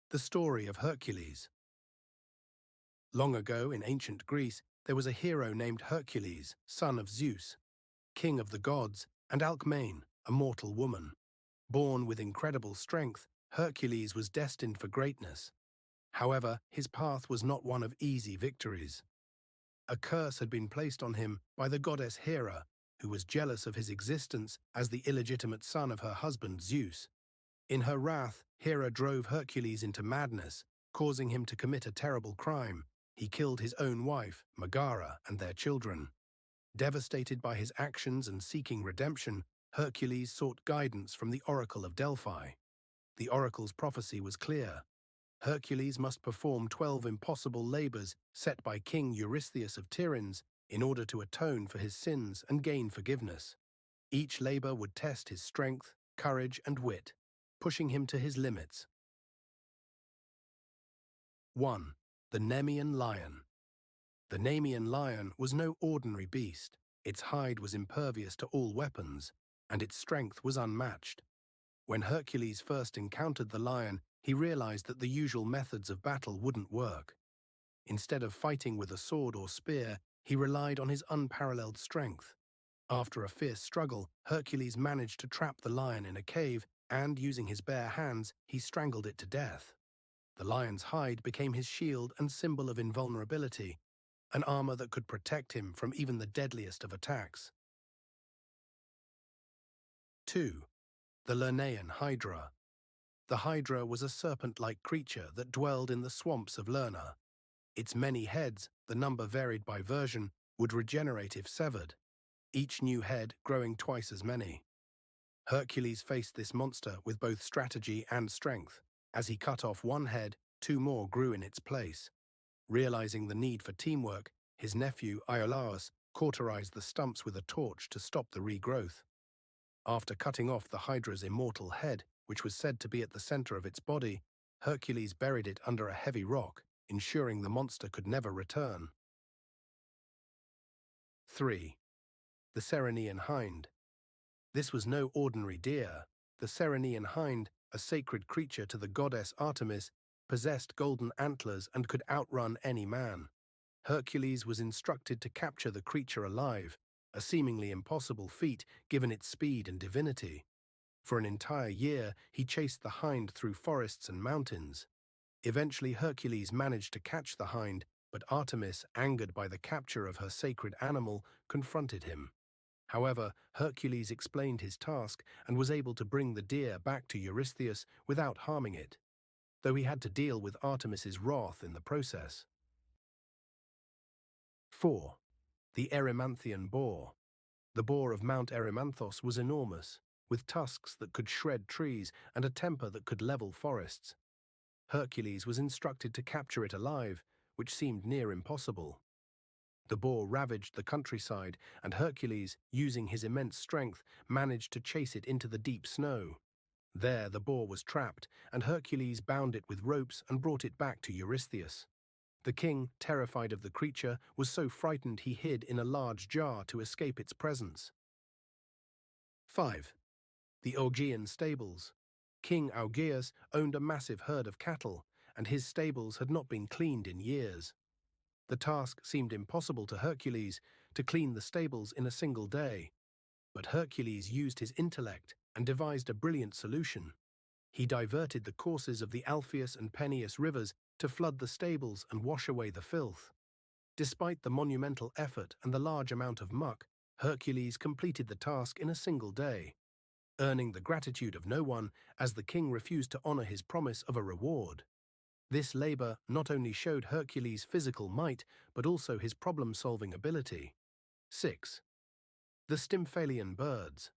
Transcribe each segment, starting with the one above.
The story of Hercules. Long ago in ancient Greece, there was a hero named Hercules, son of Zeus, king of the gods, and Alcmene, a mortal woman. Born with incredible strength, Hercules was destined for greatness. However, his path was not one of easy victories. A curse had been placed on him by the goddess Hera, who was jealous of his existence as the illegitimate son of her husband Zeus. In her wrath, Hera drove Hercules into madness, causing him to commit a terrible crime. He killed his own wife, Megara, and their children. Devastated by his actions and seeking redemption, Hercules sought guidance from the Oracle of Delphi. The oracle's prophecy was clear. Hercules must perform 12 impossible labors set by King Eurystheus of Tiryns in order to atone for his sins and gain forgiveness. Each labor would test his strength, courage, and wit, pushing him to his limits. 1. The Nemean Lion. The Nemean lion was no ordinary beast. Its hide was impervious to all weapons, and its strength was unmatched. When Hercules first encountered the lion, he realized that the usual methods of battle wouldn't work. Instead of fighting with a sword or spear, he relied on his unparalleled strength. After a fierce struggle, Hercules managed to trap the lion in a cave, and, using his bare hands, he strangled it to death. The lion's hide became his shield and symbol of invulnerability, an armor that could protect him from even the deadliest of attacks. 2. The Lernaean Hydra. The Hydra was a serpent-like creature that dwelled in the swamps of Lerna. Its many heads, the number varied by version, would regenerate if severed, each new head growing twice as many. Hercules faced this monster with both strategy and strength. As he cut off one head, 2 more grew in its place. Realizing the need for teamwork, his nephew Iolaus cauterized the stumps with a torch to stop the regrowth. After cutting off the Hydra's immortal head, which was said to be at the center of its body, Hercules buried it under a heavy rock, ensuring the monster could never return. 3. The Ceryneian Hind. This was no ordinary deer. The Ceryneian hind, a sacred creature to the goddess Artemis, possessed golden antlers and could outrun any man. Hercules was instructed to capture the creature alive, a seemingly impossible feat given its speed and divinity. For an entire year, he chased the hind through forests and mountains. Eventually, Hercules managed to catch the hind, but Artemis, angered by the capture of her sacred animal, confronted him. However, Hercules explained his task and was able to bring the deer back to Eurystheus without harming it, though he had to deal with Artemis's wrath in the process. 4. The Erymanthian Boar. The boar of Mount Erymanthos was enormous, with tusks that could shred trees and a temper that could level forests. Hercules was instructed to capture it alive, which seemed near impossible. The boar ravaged the countryside, and Hercules, using his immense strength, managed to chase it into the deep snow. There the boar was trapped, and Hercules bound it with ropes and brought it back to Eurystheus. The king, terrified of the creature, was so frightened he hid in a large jar to escape its presence. 5. The Augean Stables. King Augeas owned a massive herd of cattle, and his stables had not been cleaned in years. The task seemed impossible to Hercules, to clean the stables in a single day. But Hercules used his intellect and devised a brilliant solution. He diverted the courses of the Alpheus and Peneus rivers to flood the stables and wash away the filth. Despite the monumental effort and the large amount of muck, Hercules completed the task in a single day, earning the gratitude of no one as the king refused to honor his promise of a reward. This labor not only showed Hercules' physical might, but also his problem-solving ability. 6. The Stymphalian Birds.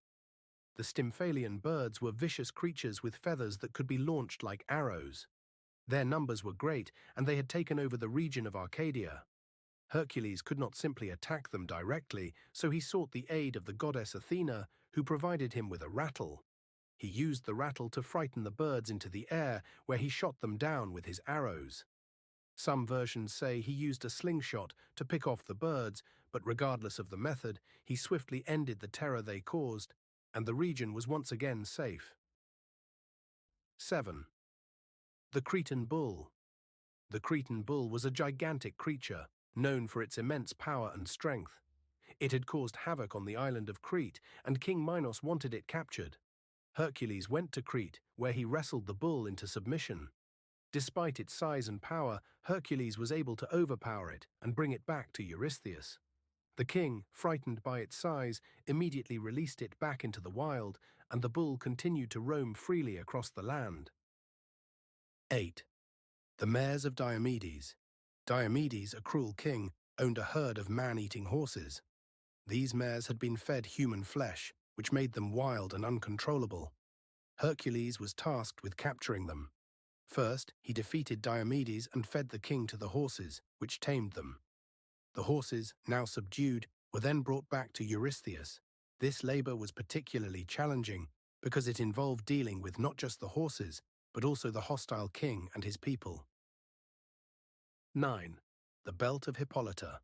The Stymphalian birds were vicious creatures with feathers that could be launched like arrows. Their numbers were great, and they had taken over the region of Arcadia. Hercules could not simply attack them directly, so he sought the aid of the goddess Athena, who provided him with a rattle. He used the rattle to frighten the birds into the air, where he shot them down with his arrows. Some versions say he used a slingshot to pick off the birds, but regardless of the method, he swiftly ended the terror they caused, and the region was once again safe. 7. The Cretan Bull. The Cretan bull was a gigantic creature, known for its immense power and strength. It had caused havoc on the island of Crete, and King Minos wanted it captured. Hercules went to Crete, where he wrestled the bull into submission. Despite its size and power, Hercules was able to overpower it and bring it back to Eurystheus. The king, frightened by its size, immediately released it back into the wild, and the bull continued to roam freely across the land. 8. The mares of Diomedes. Diomedes, a cruel king, owned a herd of man-eating horses. These mares had been fed human flesh, which made them wild and uncontrollable. Hercules was tasked with capturing them. First, he defeated Diomedes and fed the king to the horses, which tamed them. The horses, now subdued, were then brought back to Eurystheus. This labor was particularly challenging because it involved dealing with not just the horses, but also the hostile king and his people. 9. The Belt of Hippolyta.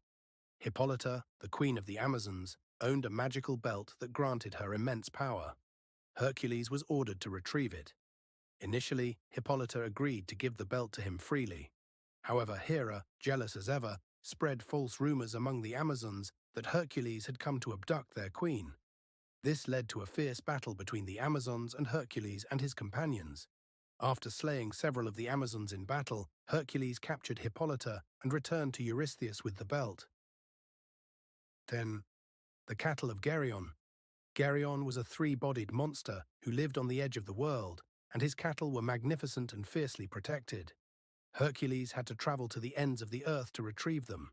Hippolyta, the queen of the Amazons, owned a magical belt that granted her immense power. Hercules was ordered to retrieve it. Initially, Hippolyta agreed to give the belt to him freely. However, Hera, jealous as ever, spread false rumors among the Amazons that Hercules had come to abduct their queen. This led to a fierce battle between the Amazons and Hercules and his companions. After slaying several of the Amazons in battle, Hercules captured Hippolyta and returned to Eurystheus with the belt. 10. The Cattle of Geryon. Geryon was a three-bodied monster who lived on the edge of the world, and his cattle were magnificent and fiercely protected. Hercules had to travel to the ends of the earth to retrieve them.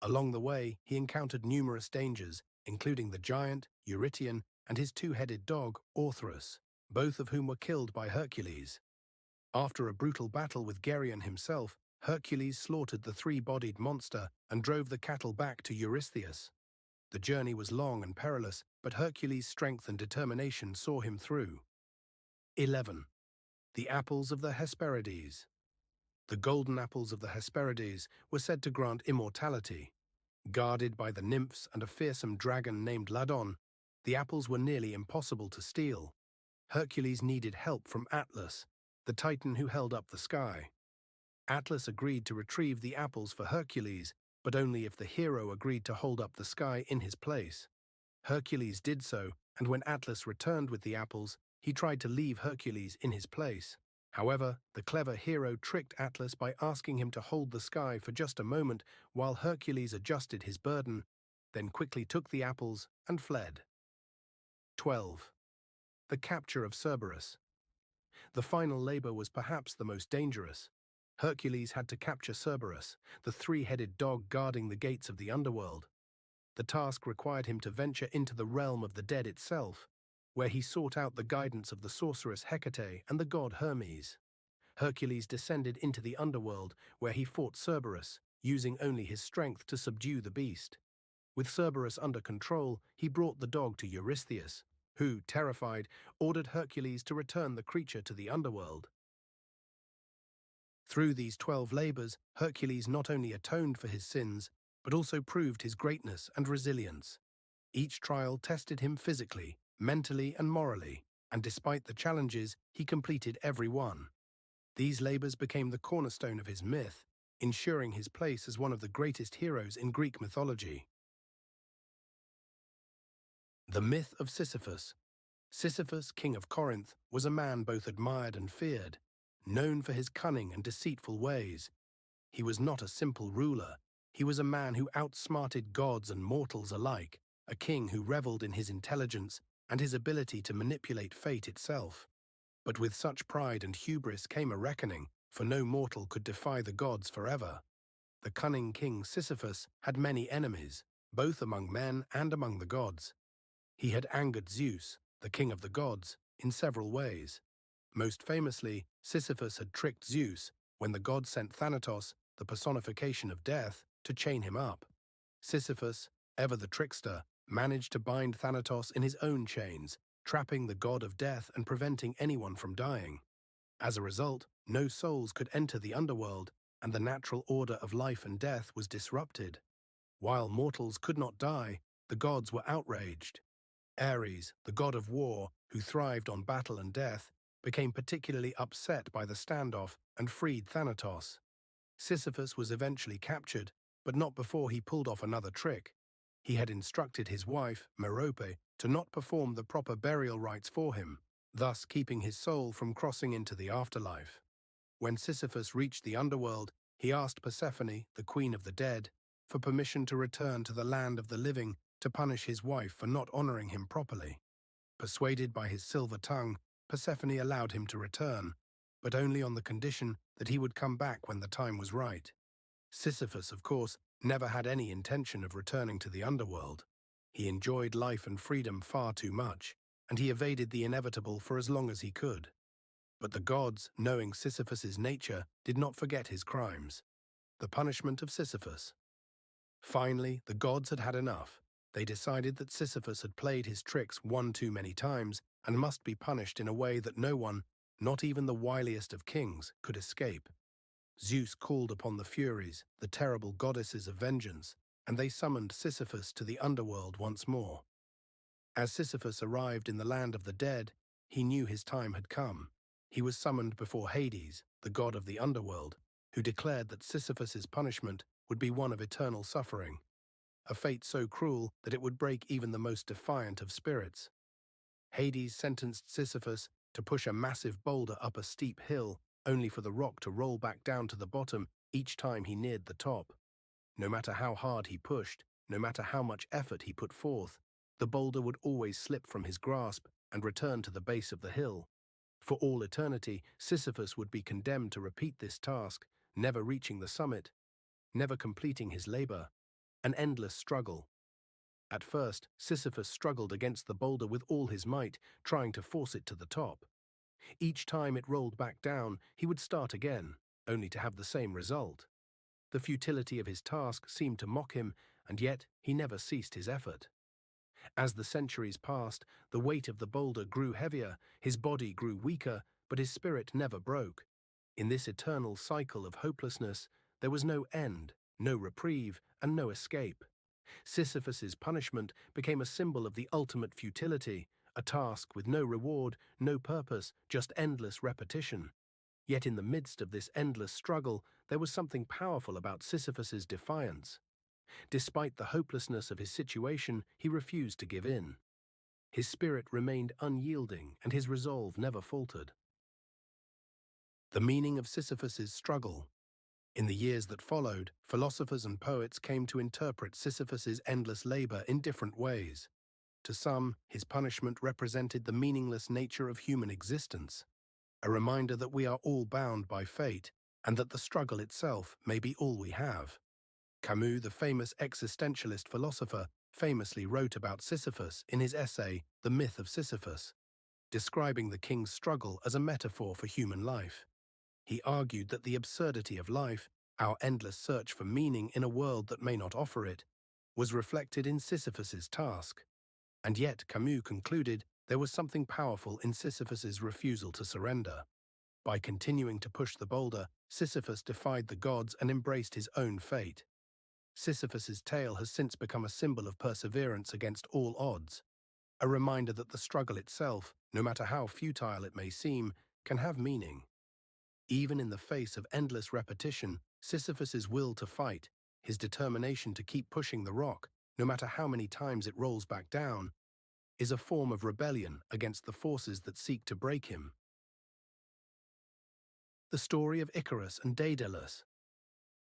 Along the way, he encountered numerous dangers, including the giant, Eurytion, and his two-headed dog, Orpheus, both of whom were killed by Hercules. After a brutal battle with Geryon himself, Hercules slaughtered the three-bodied monster and drove the cattle back to Eurystheus. The journey was long and perilous, but Hercules' strength and determination saw him through. 11. The Apples of the Hesperides. The golden apples of the Hesperides were said to grant immortality. Guarded by the nymphs and a fearsome dragon named Ladon, the apples were nearly impossible to steal. Hercules needed help from Atlas, the titan who held up the sky. Atlas agreed to retrieve the apples for Hercules, but only if the hero agreed to hold up the sky in his place. Hercules did so, and when Atlas returned with the apples, he tried to leave Hercules in his place. However, the clever hero tricked Atlas by asking him to hold the sky for just a moment while Hercules adjusted his burden, then quickly took the apples and fled. 12. The Capture of Cerberus. The final labor was perhaps the most dangerous. Hercules had to capture Cerberus, the three-headed dog guarding the gates of the underworld. The task required him to venture into the realm of the dead itself, where he sought out the guidance of the sorceress Hecate and the god Hermes. Hercules descended into the underworld, where he fought Cerberus, using only his strength to subdue the beast. With Cerberus under control, he brought the dog to Eurystheus, who, terrified, ordered Hercules to return the creature to the underworld. Through these 12 labors, Hercules not only atoned for his sins, but also proved his greatness and resilience. Each trial tested him physically, mentally and morally, and despite the challenges, he completed every one. These labors became the cornerstone of his myth, ensuring his place as one of the greatest heroes in Greek mythology. The myth of Sisyphus. Sisyphus, king of Corinth, was a man both admired and feared, known for his cunning and deceitful ways. He was not a simple ruler. He was a man who outsmarted gods and mortals alike, a king who reveled in his intelligence and his ability to manipulate fate itself. But with such pride and hubris came a reckoning, for no mortal could defy the gods forever. The cunning king Sisyphus had many enemies, both among men and among the gods. He had angered Zeus, the king of the gods, in several ways. Most famously, Sisyphus had tricked Zeus when the god sent Thanatos, the personification of death, to chain him up. Sisyphus, ever the trickster, managed to bind Thanatos in his own chains, trapping the god of death and preventing anyone from dying. As a result, no souls could enter the underworld, and the natural order of life and death was disrupted. While mortals could not die, the gods were outraged. Ares, the god of war, who thrived on battle and death, became particularly upset by the standoff and freed Thanatos. Sisyphus was eventually captured, but not before he pulled off another trick. He had instructed his wife, Merope, to not perform the proper burial rites for him, thus keeping his soul from crossing into the afterlife. When Sisyphus reached the underworld, he asked Persephone, the queen of the dead, for permission to return to the land of the living to punish his wife for not honoring him properly. Persuaded by his silver tongue, Persephone allowed him to return, but only on the condition that he would come back when the time was right. Sisyphus, of course, never had any intention of returning to the underworld. He enjoyed life and freedom far too much, and he evaded the inevitable for as long as he could. But the gods, knowing Sisyphus's nature, did not forget his crimes. The punishment of Sisyphus. Finally, the gods had had enough. They decided that Sisyphus had played his tricks one too many times and must be punished in a way that no one, not even the wiliest of kings, could escape. Zeus called upon the Furies, the terrible goddesses of vengeance, and they summoned Sisyphus to the underworld once more. As Sisyphus arrived in the land of the dead, he knew his time had come. He was summoned before Hades, the god of the underworld, who declared that Sisyphus's punishment would be one of eternal suffering, a fate so cruel that it would break even the most defiant of spirits. Hades sentenced Sisyphus to push a massive boulder up a steep hill, only for the rock to roll back down to the bottom each time he neared the top. No matter how hard he pushed, no matter how much effort he put forth, the boulder would always slip from his grasp and return to the base of the hill. For all eternity, Sisyphus would be condemned to repeat this task, never reaching the summit, never completing his labor, an endless struggle. At first, Sisyphus struggled against the boulder with all his might, trying to force it to the top. Each time it rolled back down, he would start again, only to have the same result. The futility of his task seemed to mock him, and yet he never ceased his effort. As the centuries passed, the weight of the boulder grew heavier, his body grew weaker, but his spirit never broke. In this eternal cycle of hopelessness, there was no end, no reprieve, and no escape. Sisyphus's punishment became a symbol of the ultimate futility, a task with no reward, no purpose, just endless repetition. Yet in the midst of this endless struggle, there was something powerful about Sisyphus's defiance. Despite the hopelessness of his situation, he refused to give in. His spirit remained unyielding, and his resolve never faltered. The meaning of Sisyphus's struggle. In the years that followed, philosophers and poets came to interpret Sisyphus's endless labor in different ways. To some, his punishment represented the meaningless nature of human existence, a reminder that we are all bound by fate, and that the struggle itself may be all we have. Camus, the famous existentialist philosopher, famously wrote about Sisyphus in his essay, The Myth of Sisyphus, describing the king's struggle as a metaphor for human life. He argued that the absurdity of life, our endless search for meaning in a world that may not offer it, was reflected in Sisyphus's task. And yet, Camus concluded, there was something powerful in Sisyphus's refusal to surrender. By continuing to push the boulder, Sisyphus defied the gods and embraced his own fate. Sisyphus's tale has since become a symbol of perseverance against all odds, a reminder that the struggle itself, no matter how futile it may seem, can have meaning. Even in the face of endless repetition, Sisyphus's will to fight, his determination to keep pushing the rock, no matter how many times it rolls back down, is a form of rebellion against the forces that seek to break him. The story of Icarus and Daedalus.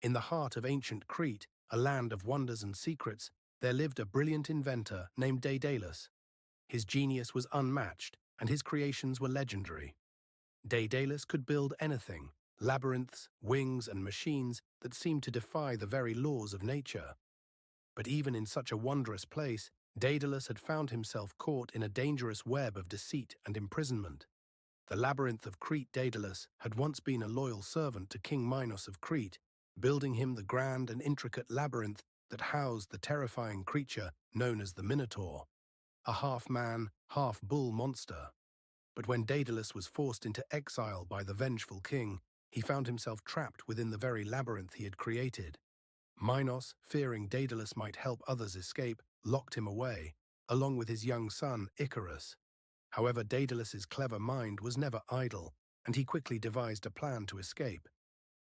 In the heart of ancient Crete, a land of wonders and secrets, there lived a brilliant inventor named Daedalus. His genius was unmatched, and his creations were legendary. Daedalus could build anything, labyrinths, wings, and machines that seemed to defy the very laws of nature. But even in such a wondrous place, Daedalus had found himself caught in a dangerous web of deceit and imprisonment. The labyrinth of Crete. Daedalus had once been a loyal servant to King Minos of Crete, building him the grand and intricate labyrinth that housed the terrifying creature known as the Minotaur, a half-man, half-bull monster. But when Daedalus was forced into exile by the vengeful king, he found himself trapped within the very labyrinth he had created. Minos, fearing Daedalus might help others escape, locked him away, along with his young son, Icarus. However, Daedalus's clever mind was never idle, and he quickly devised a plan to escape.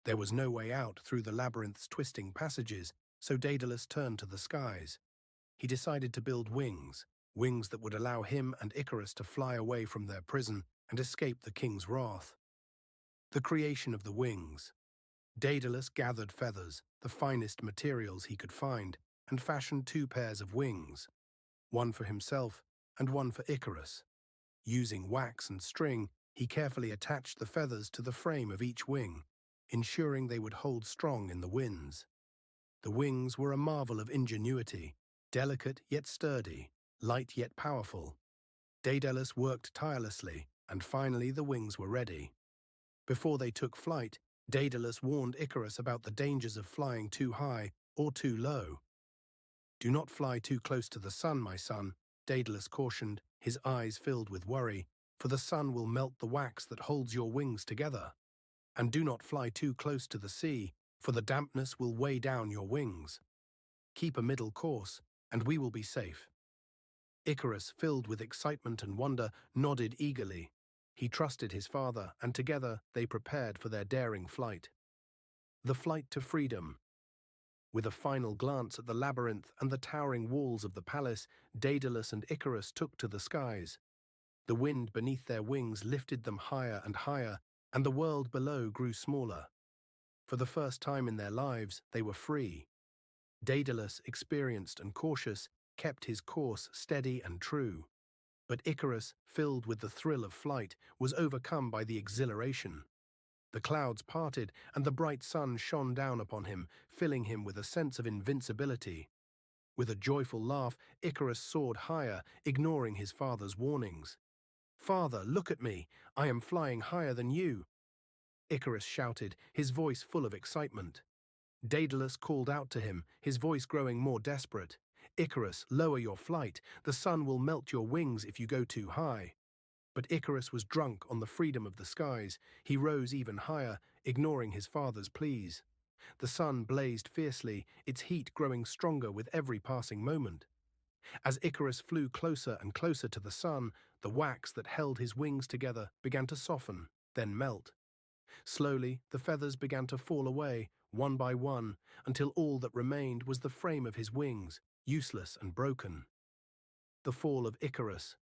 There was no way out through the labyrinth's twisting passages, so Daedalus turned to the skies. He decided to build wings, wings that would allow him and Icarus to fly away from their prison and escape the king's wrath. The creation of the wings. Daedalus gathered feathers, the finest materials he could find, and fashioned 2 pairs of wings, one for himself and one for Icarus. Using wax and string, he carefully attached the feathers to the frame of each wing, ensuring they would hold strong in the winds. The wings were a marvel of ingenuity, delicate yet sturdy, light yet powerful. Daedalus worked tirelessly, and finally the wings were ready. Before they took flight, Daedalus warned Icarus about the dangers of flying too high or too low. "Do not fly too close to the sun, my son," Daedalus cautioned, his eyes filled with worry, "for the sun will melt the wax that holds your wings together. And do not fly too close to the sea, for the dampness will weigh down your wings. Keep a middle course, and we will be safe." Icarus, filled with excitement and wonder, nodded eagerly. He trusted his father, and together they prepared for their daring flight. The flight to freedom. With a final glance at the labyrinth and the towering walls of the palace, Daedalus and Icarus took to the skies. The wind beneath their wings lifted them higher and higher, and the world below grew smaller. For the first time in their lives, they were free. Daedalus, experienced and cautious, kept his course steady and true. But Icarus, filled with the thrill of flight, was overcome by the exhilaration. The clouds parted, and the bright sun shone down upon him, filling him with a sense of invincibility. With a joyful laugh, Icarus soared higher, ignoring his father's warnings. "Father, look at me! I am flying higher than you!" Icarus shouted, his voice full of excitement. Daedalus called out to him, his voice growing more desperate. "Icarus, lower your flight. The sun will melt your wings if you go too high." But Icarus was drunk on the freedom of the skies. He rose even higher, ignoring his father's pleas. The sun blazed fiercely, its heat growing stronger with every passing moment. As Icarus flew closer and closer to the sun, the wax that held his wings together began to soften, then melt. Slowly, the feathers began to fall away, one by one, until all that remained was the frame of his wings, useless and broken. The fall of Icarus.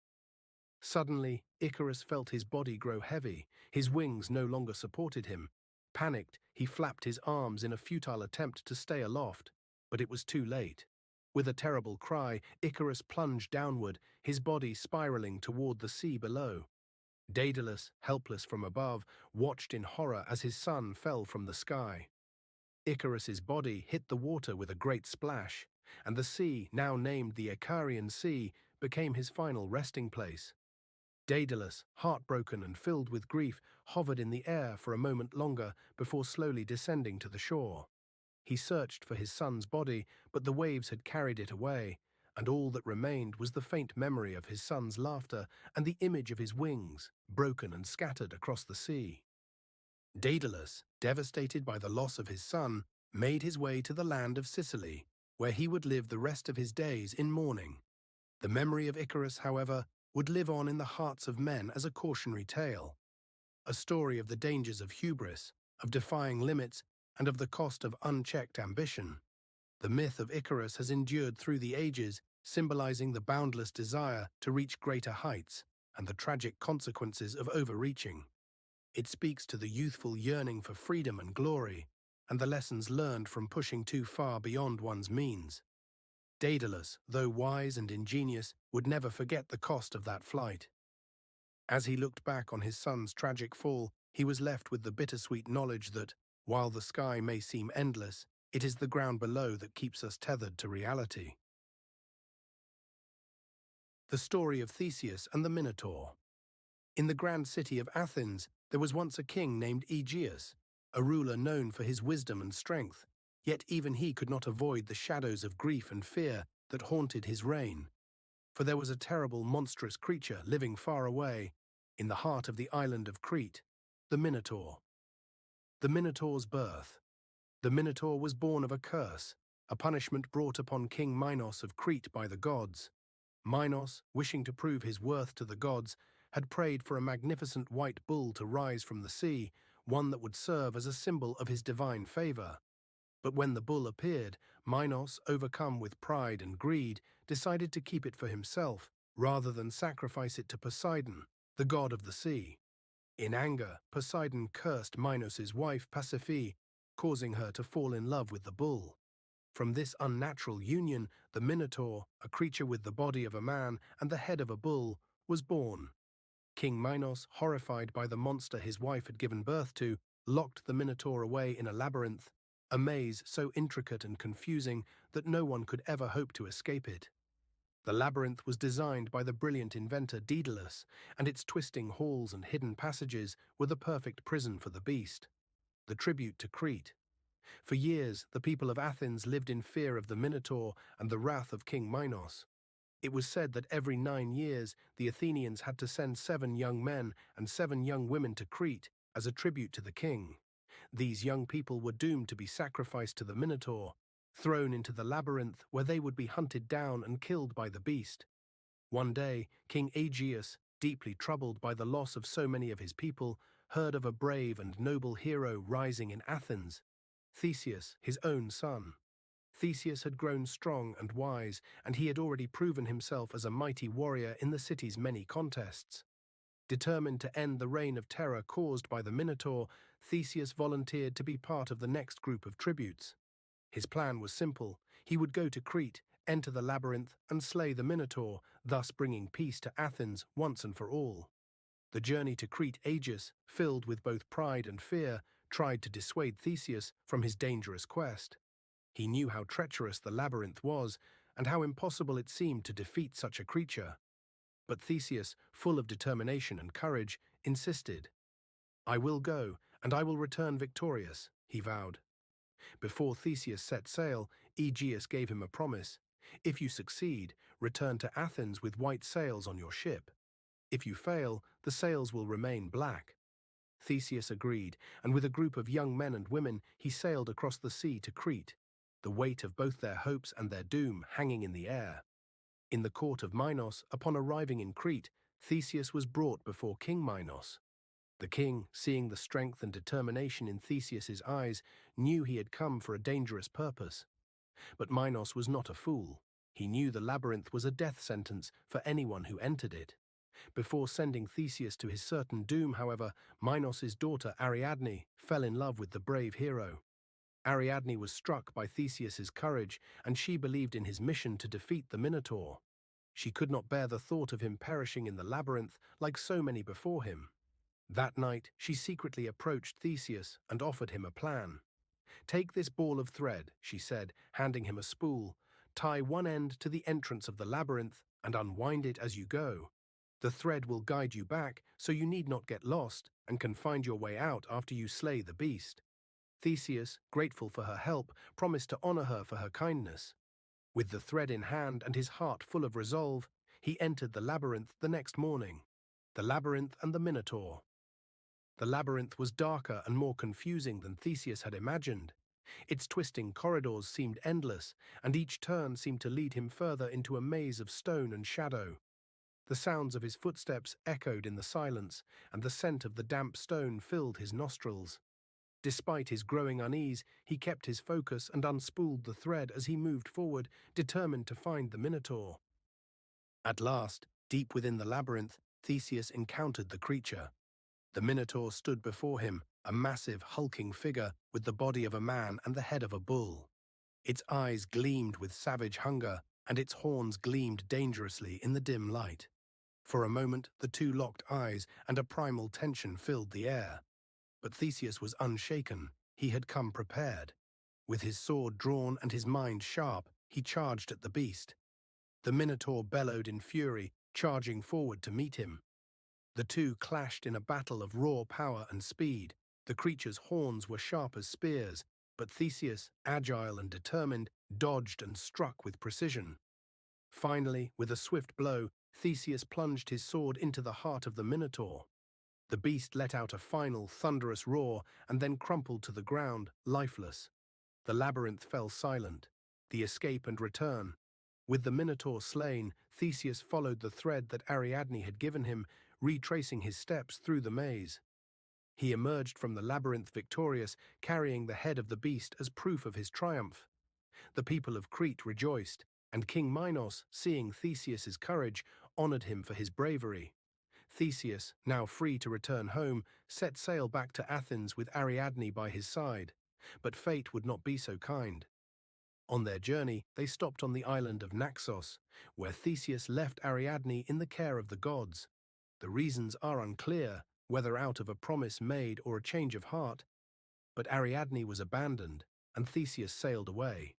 Suddenly, Icarus felt his body grow heavy. His wings no longer supported him. Panicked, he flapped his arms in a futile attempt to stay aloft, but it was too late. With a terrible cry, Icarus plunged downward, his body spiraling toward the sea below. Daedalus, helpless from above, watched in horror as his son fell from the sky. Icarus's body hit the water with a great splash, and the sea, now named the Icarian Sea, became his final resting place. Daedalus, heartbroken and filled with grief, hovered in the air for a moment longer before slowly descending to the shore. He searched for his son's body, but the waves had carried it away, and all that remained was the faint memory of his son's laughter and the image of his wings, broken and scattered across the sea. Daedalus, devastated by the loss of his son, made his way to the land of Sicily, where he would live the rest of his days in mourning. The memory of Icarus, however, would live on in the hearts of men as a cautionary tale, a story of the dangers of hubris, of defying limits, and of the cost of unchecked ambition. The myth of Icarus has endured through the ages, symbolizing the boundless desire to reach greater heights and the tragic consequences of overreaching. It speaks to the youthful yearning for freedom and glory, and the lessons learned from pushing too far beyond one's means. Daedalus, though wise and ingenious, would never forget the cost of that flight. As he looked back on his son's tragic fall, he was left with the bittersweet knowledge that, while the sky may seem endless, it is the ground below that keeps us tethered to reality. The story of Theseus and the Minotaur. In the grand city of Athens, there was once a king named Aegeus, a ruler known for his wisdom and strength, yet even he could not avoid the shadows of grief and fear that haunted his reign. For there was a terrible, monstrous creature living far away, in the heart of the island of Crete, the Minotaur. The Minotaur's birth. The Minotaur was born of a curse, a punishment brought upon King Minos of Crete by the gods. Minos, wishing to prove his worth to the gods, had prayed for a magnificent white bull to rise from the sea, one that would serve as a symbol of his divine favor. But when the bull appeared, Minos, overcome with pride and greed, decided to keep it for himself, rather than sacrifice it to Poseidon, the god of the sea. In anger, Poseidon cursed Minos' wife Pasiphae, causing her to fall in love with the bull. From this unnatural union, the Minotaur, a creature with the body of a man and the head of a bull, was born. King Minos, horrified by the monster his wife had given birth to, locked the Minotaur away in a labyrinth, a maze so intricate and confusing that no one could ever hope to escape it. The labyrinth was designed by the brilliant inventor Daedalus, and its twisting halls and hidden passages were the perfect prison for the beast. The tribute to Crete. For years, the people of Athens lived in fear of the Minotaur and the wrath of King Minos. It was said that every 9 years, the Athenians had to send 7 young men and 7 young women to Crete as a tribute to the king. These young people were doomed to be sacrificed to the Minotaur, thrown into the labyrinth where they would be hunted down and killed by the beast. One day, King Aegeus, deeply troubled by the loss of so many of his people, heard of a brave and noble hero rising in Athens, Theseus, his own son. Theseus had grown strong and wise, and he had already proven himself as a mighty warrior in the city's many contests. Determined to end the reign of terror caused by the Minotaur, Theseus volunteered to be part of the next group of tributes. His plan was simple. He would go to Crete, enter the labyrinth, and slay the Minotaur, thus bringing peace to Athens once and for all. The journey to Crete, Aegeus, filled with both pride and fear, tried to dissuade Theseus from his dangerous quest. He knew how treacherous the labyrinth was, and how impossible it seemed to defeat such a creature. But Theseus, full of determination and courage, insisted. "I will go, and I will return victorious," he vowed. Before Theseus set sail, Aegeus gave him a promise. "If you succeed, return to Athens with white sails on your ship. If you fail, the sails will remain black." Theseus agreed, and with a group of young men and women, he sailed across the sea to Crete, the weight of both their hopes and their doom hanging in the air. In the court of Minos, upon arriving in Crete, Theseus was brought before King Minos. The king, seeing the strength and determination in Theseus's eyes, knew he had come for a dangerous purpose. But Minos was not a fool. He knew the labyrinth was a death sentence for anyone who entered it. Before sending Theseus to his certain doom, however, Minos' daughter Ariadne fell in love with the brave hero. Ariadne was struck by Theseus's courage, and she believed in his mission to defeat the Minotaur. She could not bear the thought of him perishing in the labyrinth like so many before him. That night, she secretly approached Theseus and offered him a plan. "Take this ball of thread," she said, handing him a spool. "Tie one end to the entrance of the labyrinth and unwind it as you go. The thread will guide you back, so you need not get lost and can find your way out after you slay the beast." Theseus, grateful for her help, promised to honor her for her kindness. With the thread in hand and his heart full of resolve, he entered the labyrinth the next morning. The labyrinth and the Minotaur. The labyrinth was darker and more confusing than Theseus had imagined. Its twisting corridors seemed endless, and each turn seemed to lead him further into a maze of stone and shadow. The sounds of his footsteps echoed in the silence, and the scent of the damp stone filled his nostrils. Despite his growing unease, he kept his focus and unspooled the thread as he moved forward, determined to find the Minotaur. At last, deep within the labyrinth, Theseus encountered the creature. The Minotaur stood before him, a massive, hulking figure with the body of a man and the head of a bull. Its eyes gleamed with savage hunger, and its horns gleamed dangerously in the dim light. For a moment, the two locked eyes, and a primal tension filled the air. But Theseus was unshaken. He had come prepared. With his sword drawn and his mind sharp, he charged at the beast. The Minotaur bellowed in fury, charging forward to meet him. The two clashed in a battle of raw power and speed. The creature's horns were sharp as spears, but Theseus, agile and determined, dodged and struck with precision. Finally, with a swift blow, Theseus plunged his sword into the heart of the Minotaur. The beast let out a final, thunderous roar and then crumpled to the ground, lifeless. The labyrinth fell silent. The escape and return. With the Minotaur slain, Theseus followed the thread that Ariadne had given him, retracing his steps through the maze. He emerged from the labyrinth victorious, carrying the head of the beast as proof of his triumph. The people of Crete rejoiced, and King Minos, seeing Theseus's courage, honored him for his bravery. Theseus, now free to return home, set sail back to Athens with Ariadne by his side. But fate would not be so kind. On their journey, they stopped on the island of Naxos, where Theseus left Ariadne in the care of the gods. The reasons are unclear, whether out of a promise made or a change of heart, but Ariadne was abandoned, and Theseus sailed away.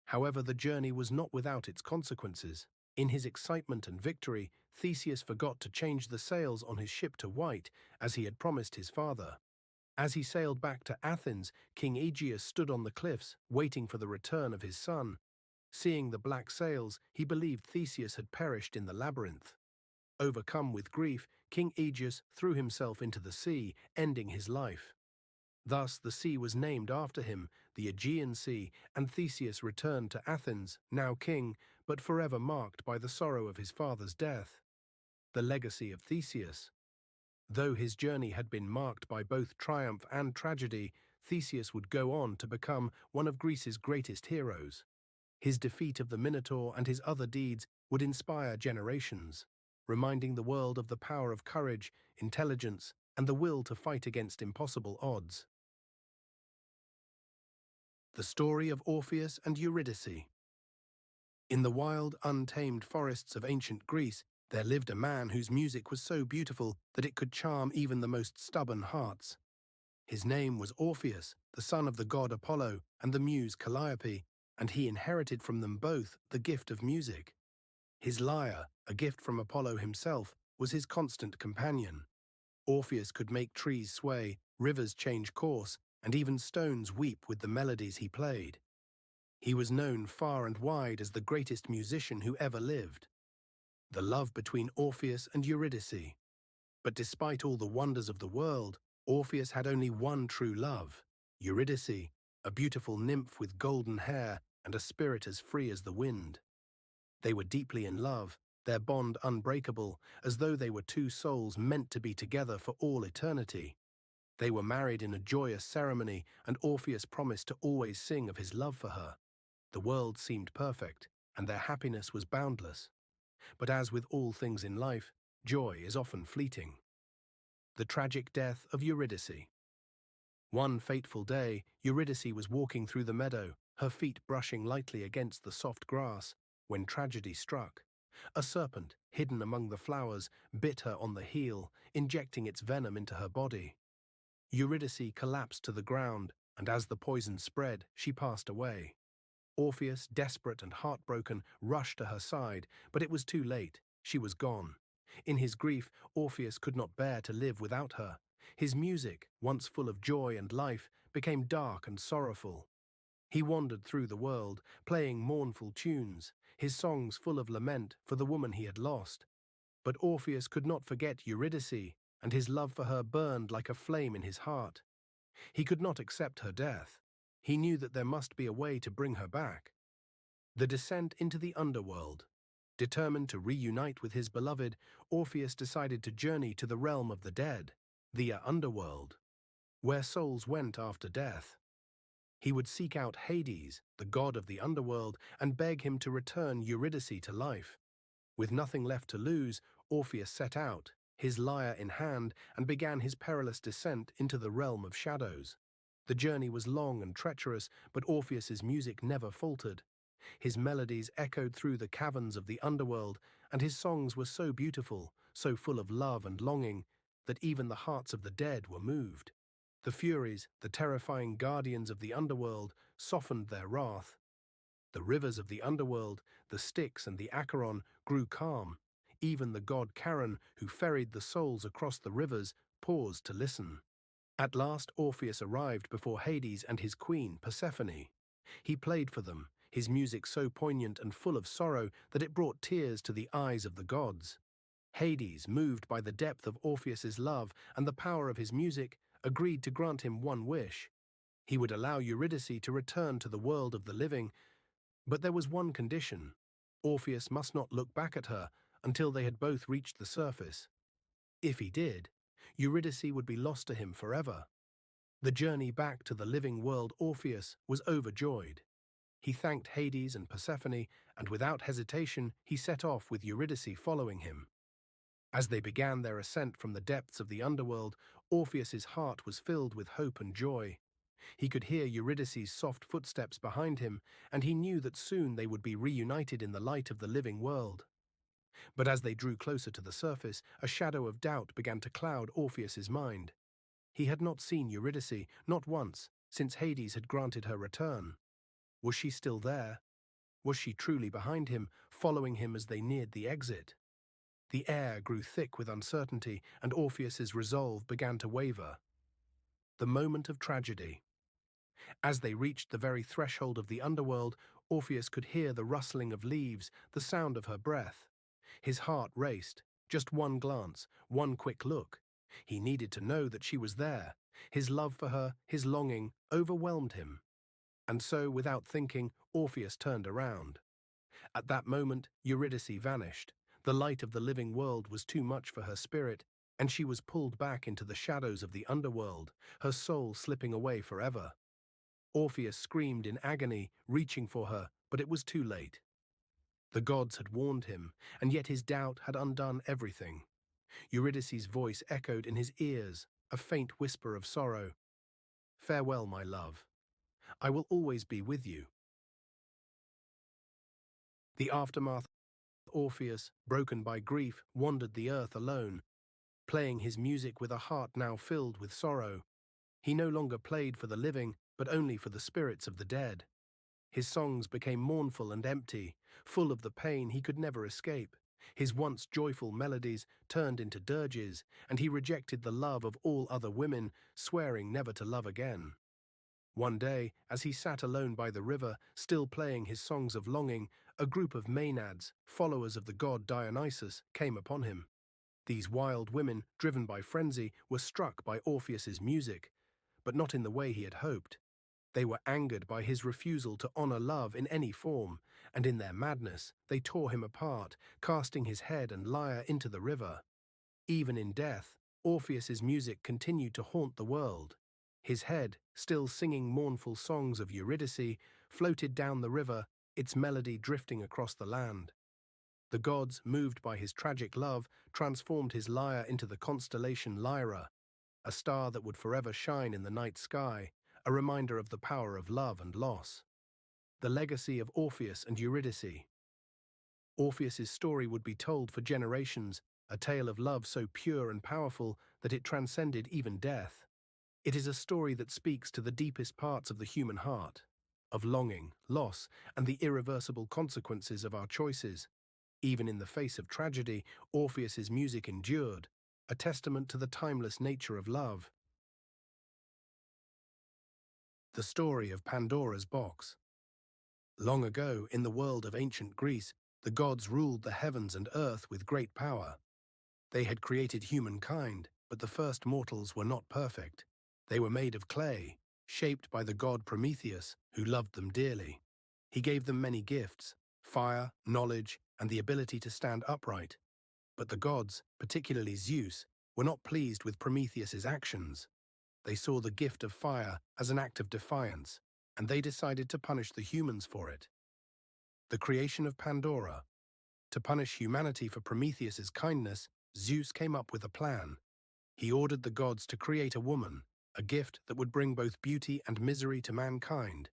However, the journey was not without its consequences. In his excitement and victory, Theseus forgot to change the sails on his ship to white, as he had promised his father. As he sailed back to Athens, King Aegeus stood on the cliffs, waiting for the return of his son. Seeing the black sails, he believed Theseus had perished in the labyrinth. Overcome with grief, King Aegeus threw himself into the sea, ending his life. Thus the sea was named after him, the Aegean Sea, and Theseus returned to Athens, now king, but forever marked by the sorrow of his father's death. The legacy of Theseus. Though his journey had been marked by both triumph and tragedy, Theseus would go on to become one of Greece's greatest heroes. His defeat of the Minotaur and his other deeds would inspire generations, reminding the world of the power of courage, intelligence, and the will to fight against impossible odds. The story of Orpheus and Eurydice. In the wild, untamed forests of ancient Greece, there lived a man whose music was so beautiful that it could charm even the most stubborn hearts. His name was Orpheus, the son of the god Apollo and the muse Calliope, and he inherited from them both the gift of music. His lyre, a gift from Apollo himself, was his constant companion. Orpheus could make trees sway, rivers change course, and even stones weep with the melodies he played. He was known far and wide as the greatest musician who ever lived. The love between Orpheus and Eurydice. But despite all the wonders of the world, Orpheus had only one true love, Eurydice, a beautiful nymph with golden hair and a spirit as free as the wind. They were deeply in love, their bond unbreakable, as though they were two souls meant to be together for all eternity. They were married in a joyous ceremony, and Orpheus promised to always sing of his love for her. The world seemed perfect, and their happiness was boundless. But as with all things in life, joy is often fleeting. The tragic death of Eurydice. One fateful day, Eurydice was walking through the meadow, her feet brushing lightly against the soft grass, when tragedy struck. A serpent, hidden among the flowers, bit her on the heel, injecting its venom into her body. Eurydice collapsed to the ground, and as the poison spread, she passed away. Orpheus, desperate and heartbroken, rushed to her side, but it was too late. She was gone. In his grief, Orpheus could not bear to live without her. His music, once full of joy and life, became dark and sorrowful. He wandered through the world, playing mournful tunes, his songs full of lament for the woman he had lost. But Orpheus could not forget Eurydice, and his love for her burned like a flame in his heart. He could not accept her death. He knew that there must be a way to bring her back. The descent into the underworld. Determined to reunite with his beloved, Orpheus decided to journey to the realm of the dead, the underworld, where souls went after death. He would seek out Hades, the god of the underworld, and beg him to return Eurydice to life. With nothing left to lose, Orpheus set out, his lyre in hand, and began his perilous descent into the realm of shadows. The journey was long and treacherous, but Orpheus's music never faltered. His melodies echoed through the caverns of the underworld, and his songs were so beautiful, so full of love and longing, that even the hearts of the dead were moved. The Furies, the terrifying guardians of the underworld, softened their wrath. The rivers of the underworld, the Styx and the Acheron, grew calm. Even the god Charon, who ferried the souls across the rivers, paused to listen. At last Orpheus arrived before Hades and his queen, Persephone. He played for them, his music so poignant and full of sorrow that it brought tears to the eyes of the gods. Hades, moved by the depth of Orpheus's love and the power of his music, agreed to grant him one wish. He would allow Eurydice to return to the world of the living, but there was one condition. Orpheus must not look back at her until they had both reached the surface. If he did, Eurydice would be lost to him forever. The journey back to the living world, Orpheus was overjoyed. He thanked Hades and Persephone, and without hesitation he set off with Eurydice following him. As they began their ascent from the depths of the underworld, Orpheus's heart was filled with hope and joy. He could hear Eurydice's soft footsteps behind him, and he knew that soon they would be reunited in the light of the living world. But as they drew closer to the surface, a shadow of doubt began to cloud Orpheus's mind. He had not seen Eurydice, not once, since Hades had granted her return. Was she still there? Was she truly behind him, following him as they neared the exit? The air grew thick with uncertainty, and Orpheus's resolve began to waver. The moment of tragedy. As they reached the very threshold of the underworld, Orpheus could hear the rustling of leaves, the sound of her breath. His heart raced. Just one glance, one quick look. He needed to know that she was there. His love for her, his longing, overwhelmed him. And so, without thinking, Orpheus turned around. At that moment, Eurydice vanished. The light of the living world was too much for her spirit, and she was pulled back into the shadows of the underworld, her soul slipping away forever. Orpheus screamed in agony, reaching for her, but it was too late. The gods had warned him, and yet his doubt had undone everything. Eurydice's voice echoed in his ears, a faint whisper of sorrow. "Farewell, my love. I will always be with you." The aftermath. Orpheus, broken by grief, wandered the earth alone, playing his music with a heart now filled with sorrow. He no longer played for the living, but only for the spirits of the dead. His songs became mournful and empty, full of the pain he could never escape. His once joyful melodies turned into dirges, and he rejected the love of all other women, swearing never to love again. One day, as he sat alone by the river, still playing his songs of longing, a group of Maenads, followers of the god Dionysus, came upon him. These wild women, driven by frenzy, were struck by Orpheus's music, but not in the way he had hoped. They were angered by his refusal to honor love in any form, and in their madness they tore him apart, casting his head and lyre into the river. Even in death, Orpheus's music continued to haunt the world. His head, still singing mournful songs of Eurydice, floated down the river, its melody drifting across the land. The gods, moved by his tragic love, transformed his lyre into the constellation Lyra, a star that would forever shine in the night sky, a reminder of the power of love and loss. The legacy of Orpheus and Eurydice. Orpheus's story would be told for generations, a tale of love so pure and powerful that it transcended even death. It is a story that speaks to the deepest parts of the human heart, of longing, loss, and the irreversible consequences of our choices. Even in the face of tragedy, Orpheus's music endured, a testament to the timeless nature of love. The story of Pandora's box. Long ago, in the world of ancient Greece, the gods ruled the heavens and earth with great power. They had created humankind, but the first mortals were not perfect. They were made of clay, shaped by the god Prometheus, who loved them dearly. He gave them many gifts: fire, knowledge, and the ability to stand upright. But the gods, particularly Zeus, were not pleased with Prometheus's actions. They saw the gift of fire as an act of defiance, and they decided to punish the humans for it. The creation of Pandora. To punish humanity for Prometheus's kindness, Zeus came up with a plan. He ordered the gods to create a woman, a gift that would bring both beauty and misery to mankind.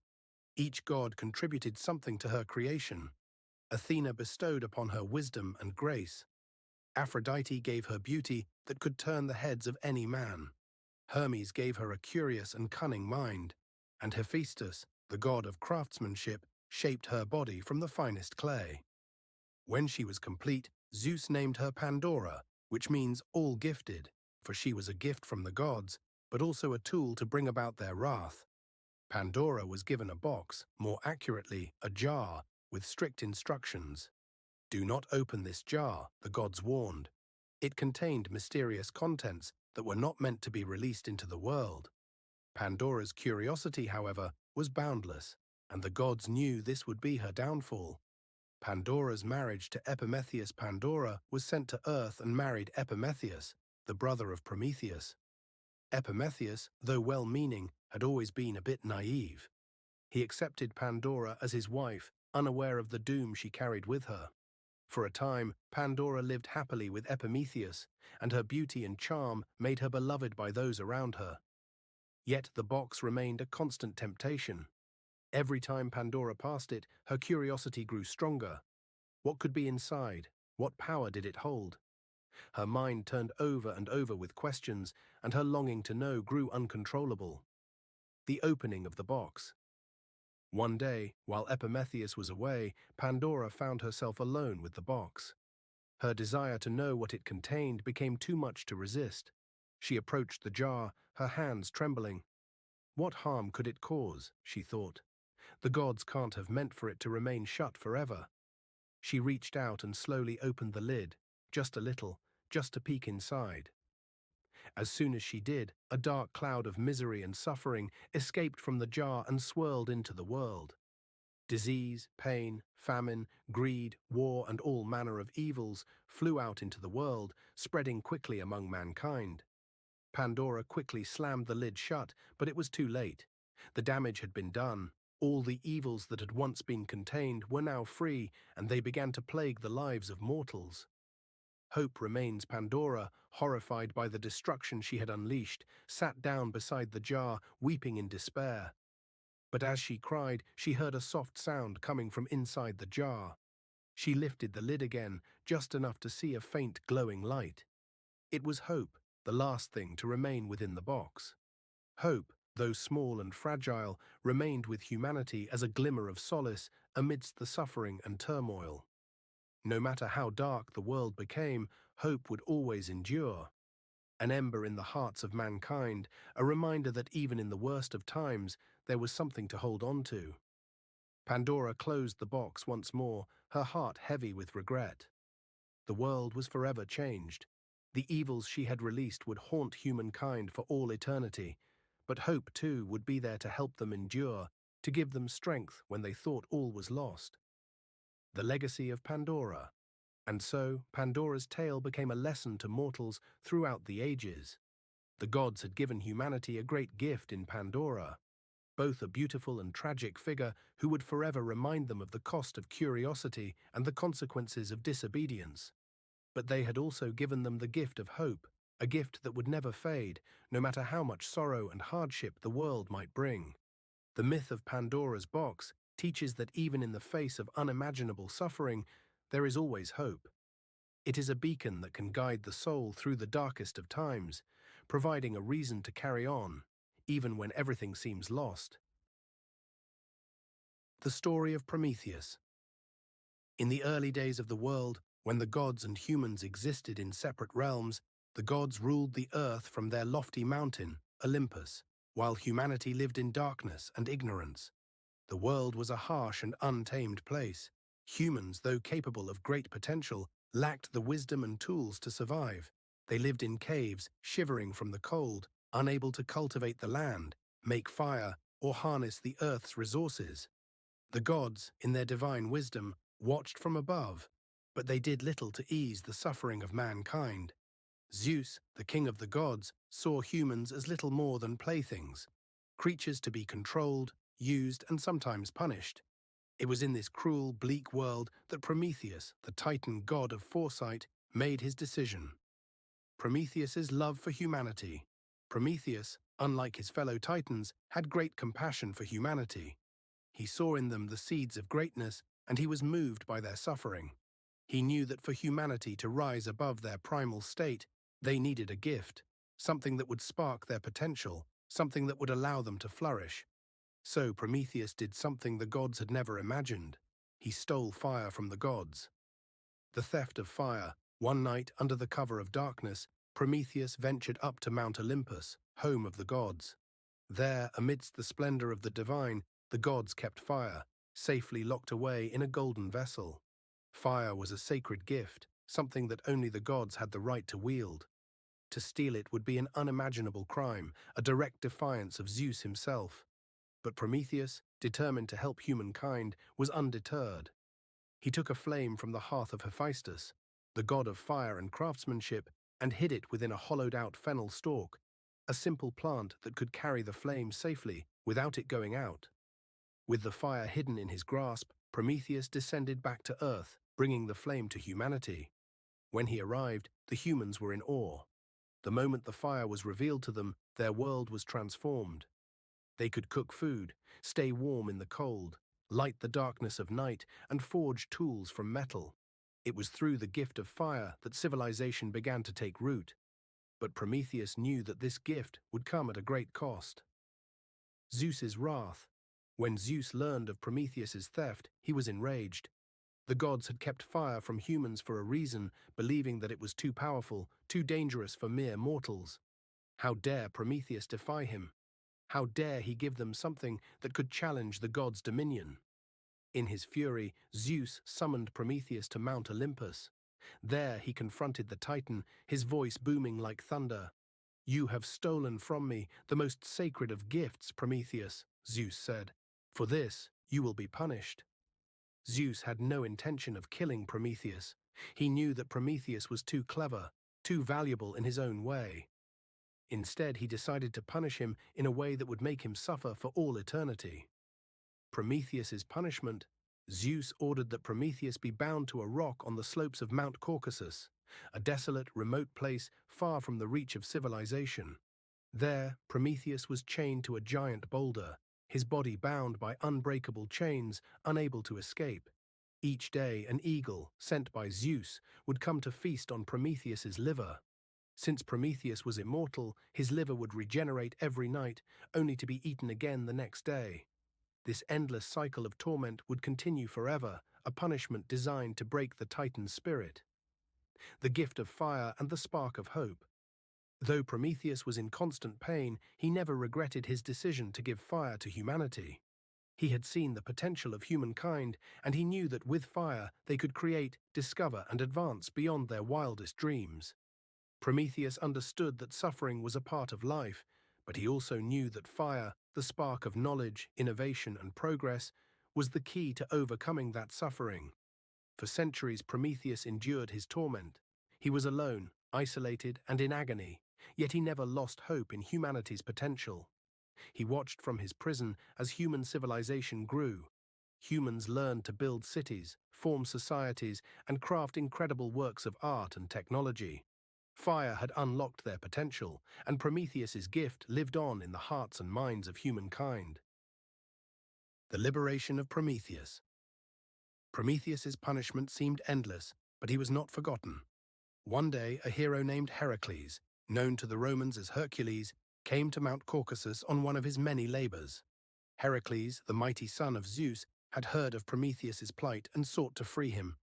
Each god contributed something to her creation. Athena bestowed upon her wisdom and grace. Aphrodite gave her beauty that could turn the heads of any man. Hermes gave her a curious and cunning mind. And Hephaestus, the god of craftsmanship, shaped her body from the finest clay. When she was complete, Zeus named her Pandora, which means all-gifted, for she was a gift from the gods, but also a tool to bring about their wrath. Pandora was given a box, more accurately, a jar, with strict instructions. "Do not open this jar," the gods warned. It contained mysterious contents that were not meant to be released into the world. Pandora's curiosity, however, was boundless, and the gods knew this would be her downfall. Pandora's marriage to Epimetheus. Pandora was sent to Earth and married Epimetheus, the brother of Prometheus. Epimetheus, though well-meaning, had always been a bit naive. He accepted Pandora as his wife, unaware of the doom she carried with her. For a time, Pandora lived happily with Epimetheus, and her beauty and charm made her beloved by those around her. Yet the box remained a constant temptation. Every time Pandora passed it, her curiosity grew stronger. What could be inside? What power did it hold? Her mind turned over and over with questions, and her longing to know grew uncontrollable. The opening of the box. One day, while Epimetheus was away, Pandora found herself alone with the box. Her desire to know what it contained became too much to resist. She approached the jar, her hands trembling. What harm could it cause, she thought. The gods can't have meant for it to remain shut forever. She reached out and slowly opened the lid, just a little, just to peek inside. As soon as she did, a dark cloud of misery and suffering escaped from the jar and swirled into the world. Disease, pain, famine, greed, war, and all manner of evils flew out into the world, spreading quickly among mankind. Pandora quickly slammed the lid shut, but it was too late. The damage had been done. All the evils that had once been contained were now free, and they began to plague the lives of mortals. Hope remains. Pandora, horrified by the destruction she had unleashed, sat down beside the jar, weeping in despair. But as she cried, she heard a soft sound coming from inside the jar. She lifted the lid again, just enough to see a faint glowing light. It was hope, the last thing to remain within the box. Hope, though small and fragile, remained with humanity as a glimmer of solace amidst the suffering and turmoil. No matter how dark the world became, hope would always endure. An ember in the hearts of mankind, a reminder that even in the worst of times, there was something to hold on to. Pandora closed the box once more, her heart heavy with regret. The world was forever changed. The evils she had released would haunt humankind for all eternity, but hope too would be there to help them endure, to give them strength when they thought all was lost. The legacy of Pandora. And so, Pandora's tale became a lesson to mortals throughout the ages. The gods had given humanity a great gift in Pandora, both a beautiful and tragic figure who would forever remind them of the cost of curiosity and the consequences of disobedience. But they had also given them the gift of hope, a gift that would never fade, no matter how much sorrow and hardship the world might bring. The myth of Pandora's box teaches that even in the face of unimaginable suffering, there is always hope. It is a beacon that can guide the soul through the darkest of times, providing a reason to carry on, even when everything seems lost. The story of Prometheus. In the early days of the world, when the gods and humans existed in separate realms, the gods ruled the earth from their lofty mountain, Olympus, while humanity lived in darkness and ignorance. The world was a harsh and untamed place. Humans, though capable of great potential, lacked the wisdom and tools to survive. They lived in caves, shivering from the cold, unable to cultivate the land, make fire, or harness the earth's resources. The gods, in their divine wisdom, watched from above, but they did little to ease the suffering of mankind. Zeus, the king of the gods, saw humans as little more than playthings, creatures to be controlled, used, and sometimes punished. It was in this cruel, bleak world that Prometheus, the Titan god of foresight, made his decision. Prometheus's love for humanity. Prometheus, unlike his fellow Titans, had great compassion for humanity. He saw in them the seeds of greatness, and he was moved by their suffering. He knew that for humanity to rise above their primal state, they needed a gift, something that would spark their potential, something that would allow them to flourish. So Prometheus did something the gods had never imagined. He stole fire from the gods. The theft of fire. One night, under the cover of darkness, Prometheus ventured up to Mount Olympus, home of the gods. There, amidst the splendor of the divine, the gods kept fire, safely locked away in a golden vessel. Fire was a sacred gift, something that only the gods had the right to wield. To steal it would be an unimaginable crime, a direct defiance of Zeus himself. But Prometheus, determined to help humankind, was undeterred. He took a flame from the hearth of Hephaestus, the god of fire and craftsmanship, and hid it within a hollowed-out fennel stalk, a simple plant that could carry the flame safely without it going out. With the fire hidden in his grasp, Prometheus descended back to Earth, bringing the flame to humanity. When he arrived, the humans were in awe. The moment the fire was revealed to them, their world was transformed. They could cook food, stay warm in the cold, light the darkness of night, and forge tools from metal. It was through the gift of fire that civilization began to take root. But Prometheus knew that this gift would come at a great cost. Zeus's wrath. When Zeus learned of Prometheus's theft, he was enraged. The gods had kept fire from humans for a reason, believing that it was too powerful, too dangerous for mere mortals. How dare Prometheus defy him? How dare he give them something that could challenge the gods' dominion? In his fury, Zeus summoned Prometheus to Mount Olympus. There he confronted the Titan, his voice booming like thunder. "You have stolen from me the most sacred of gifts, Prometheus," Zeus said. "For this, you will be punished." Zeus had no intention of killing Prometheus. He knew that Prometheus was too clever, too valuable in his own way. Instead, he decided to punish him in a way that would make him suffer for all eternity. Prometheus's punishment. Zeus ordered that Prometheus be bound to a rock on the slopes of Mount Caucasus, a desolate, remote place far from the reach of civilization. There, Prometheus was chained to a giant boulder, his body bound by unbreakable chains, unable to escape. Each day, an eagle, sent by Zeus, would come to feast on Prometheus's liver. Since Prometheus was immortal, his liver would regenerate every night, only to be eaten again the next day. This endless cycle of torment would continue forever, a punishment designed to break the Titan's spirit. The gift of fire and the spark of hope. Though Prometheus was in constant pain, he never regretted his decision to give fire to humanity. He had seen the potential of humankind, and he knew that with fire they could create, discover, and advance beyond their wildest dreams. Prometheus understood that suffering was a part of life, but he also knew that fire, the spark of knowledge, innovation, and progress, was the key to overcoming that suffering. For centuries, Prometheus endured his torment. He was alone, isolated, and in agony, yet he never lost hope in humanity's potential. He watched from his prison as human civilization grew. Humans learned to build cities, form societies, and craft incredible works of art and technology. Fire had unlocked their potential, and Prometheus's gift lived on in the hearts and minds of humankind. The liberation of Prometheus. Prometheus's punishment seemed endless, but he was not forgotten. One day, a hero named Heracles, known to the Romans as Hercules, came to Mount Caucasus on one of his many labors. Heracles, the mighty son of Zeus, had heard of Prometheus's plight and sought to free him.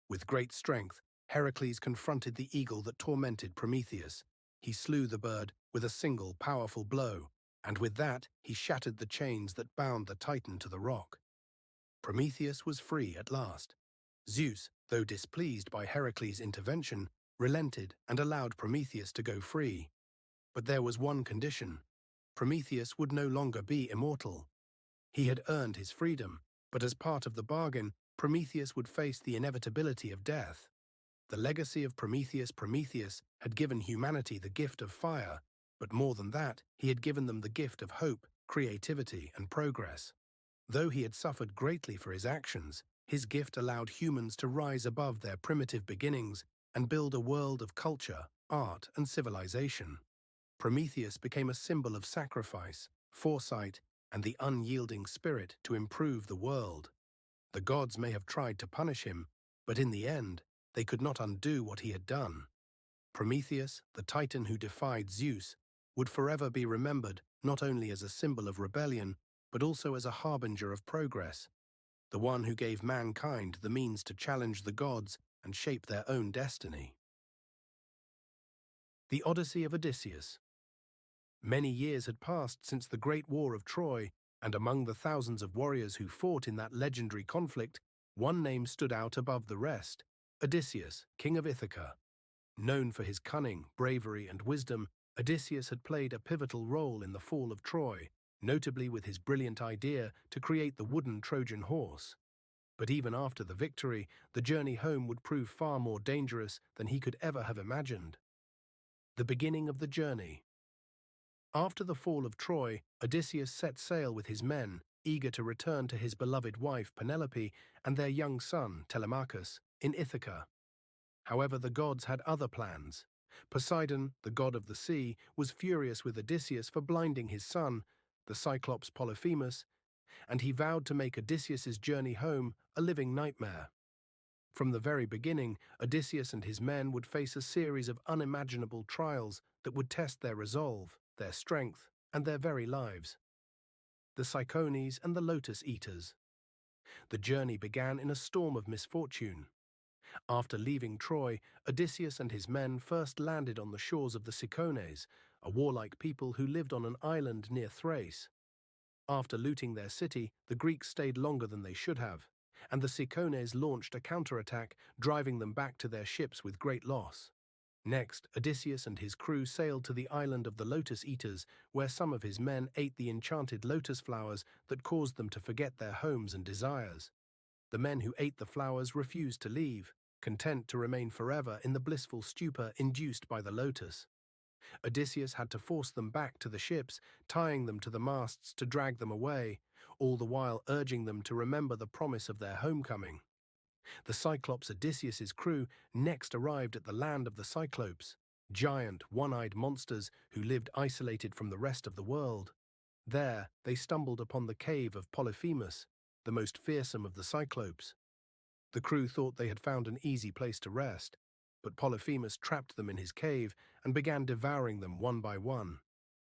With great strength, Heracles confronted the eagle that tormented Prometheus. He slew the bird with a single powerful blow, and with that he shattered the chains that bound the Titan to the rock. Prometheus was free at last. Zeus, though displeased by Heracles' intervention, relented and allowed Prometheus to go free. But there was one condition. Prometheus would no longer be immortal. He had earned his freedom, but as part of the bargain, Prometheus would face the inevitability of death. The legacy of Prometheus had given humanity the gift of fire, but more than that, he had given them the gift of hope, creativity, and progress. Though he had suffered greatly for his actions, his gift allowed humans to rise above their primitive beginnings and build a world of culture, art, and civilization. Prometheus became a symbol of sacrifice, foresight, and the unyielding spirit to improve the world. The gods may have tried to punish him, but in the end, they could not undo what he had done. Prometheus, the Titan who defied Zeus, would forever be remembered not only as a symbol of rebellion, but also as a harbinger of progress, the one who gave mankind the means to challenge the gods and shape their own destiny. The Odyssey of Odysseus. Many years had passed since the Great War of Troy, and among the thousands of warriors who fought in that legendary conflict, one name stood out above the rest: Odysseus, king of Ithaca. Known for his cunning, bravery, and wisdom, Odysseus had played a pivotal role in the fall of Troy, notably with his brilliant idea to create the wooden Trojan horse. But even after the victory, the journey home would prove far more dangerous than he could ever have imagined. The beginning of the journey. After the fall of Troy, Odysseus set sail with his men, eager to return to his beloved wife Penelope and their young son Telemachus in Ithaca. However, the gods had other plans. Poseidon, the god of the sea, was furious with Odysseus for blinding his son, the Cyclops Polyphemus, and he vowed to make Odysseus's journey home a living nightmare. From the very beginning, Odysseus and his men would face a series of unimaginable trials that would test their resolve, their strength, and their very lives. The Cyclones and the Lotus Eaters. The journey began in a storm of misfortune. After leaving Troy, Odysseus and his men first landed on the shores of the Cyclones, a warlike people who lived on an island near Thrace. After looting their city, the Greeks stayed longer than they should have, and the Cyclones launched a counterattack, driving them back to their ships with great loss. Next, Odysseus and his crew sailed to the island of the Lotus Eaters, where some of his men ate the enchanted lotus flowers that caused them to forget their homes and desires. The men who ate the flowers refused to leave, content to remain forever in the blissful stupor induced by the lotus. Odysseus had to force them back to the ships, tying them to the masts to drag them away, all the while urging them to remember the promise of their homecoming. The Cyclops Odysseus's crew next arrived at the land of the Cyclopes, giant, one-eyed monsters who lived isolated from the rest of the world. There, they stumbled upon the cave of Polyphemus, the most fearsome of the Cyclopes. The crew thought they had found an easy place to rest, but Polyphemus trapped them in his cave and began devouring them one by one.